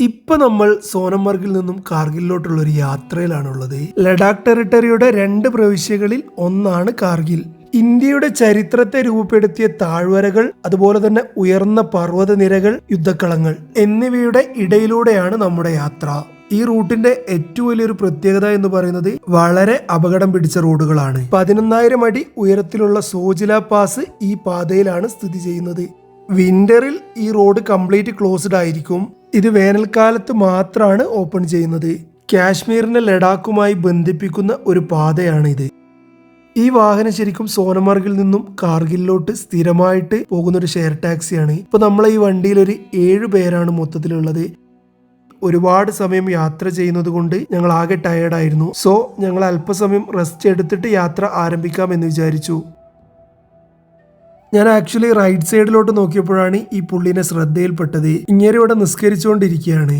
ഇപ്പൊ നമ്മൾ സോനമർഗിൽ നിന്നും കാർഗിലോട്ടുള്ള ഒരു യാത്രയിലാണുള്ളത്. ലഡാക്ക് ടെറിട്ടറിയുടെ 2 പ്രവിശ്യകളിൽ ഒന്നാണ് കാർഗിൽ. ഇന്ത്യയുടെ ചരിത്രത്തെ രൂപപ്പെടുത്തിയ താഴ്വരകൾ, അതുപോലെ തന്നെ ഉയർന്ന പർവ്വതനിരകൾ, യുദ്ധക്കളങ്ങൾ എന്നിവയുടെ ഇടയിലൂടെയാണ് നമ്മുടെ യാത്ര. ഈ റൂട്ടിന്റെ ഏറ്റവും വലിയൊരു പ്രത്യേകത എന്ന് പറയുന്നത് വളരെ അപകടം പിടിച്ച റോഡുകളാണ്. 11,000 അടി ഉയരത്തിലുള്ള സോജില പാസ് ഈ പാതയിലാണ് സ്ഥിതി ചെയ്യുന്നത്. വിന്ററിൽ ഈ റോഡ് കംപ്ലീറ്റ് ക്ലോസ്ഡ് ആയിരിക്കും. ഇത് വേനൽക്കാലത്ത് മാത്രമാണ് ഓപ്പൺ ചെയ്യുന്നത്. കാശ്മീരിനെ ലഡാക്കുമായി ബന്ധിപ്പിക്കുന്ന ഒരു പാതയാണ് ഇത്. ഈ വാഹനം ശരിക്കും സോനമർഗിൽ നിന്നും കാർഗിലോട്ട് സ്ഥിരമായിട്ട് പോകുന്ന ഒരു ഷെയർ ടാക്സിയാണ്. ഇപ്പൊ നമ്മളെ ഈ വണ്ടിയിൽ ഒരു 7 പേരാണ് മൊത്തത്തിലുള്ളത്. ഒരുപാട് സമയം യാത്ര ചെയ്യുന്നത് കൊണ്ട് ഞങ്ങൾ ആകെ ടയേർഡായിരുന്നു. സോ ഞങ്ങൾ അല്പസമയം റെസ്റ്റ് എടുത്തിട്ട് യാത്ര ആരംഭിക്കാം എന്ന് വിചാരിച്ചു. ഞാൻ ആക്ച്വലി റൈറ്റ് സൈഡിലോട്ട് നോക്കിയപ്പോഴാണ് ഈ പുള്ളിനെ ശ്രദ്ധയിൽപ്പെട്ടത്. ഇങ്ങനെ ഇവിടെ നിസ്കരിച്ചുകൊണ്ടിരിക്കുകയാണ്.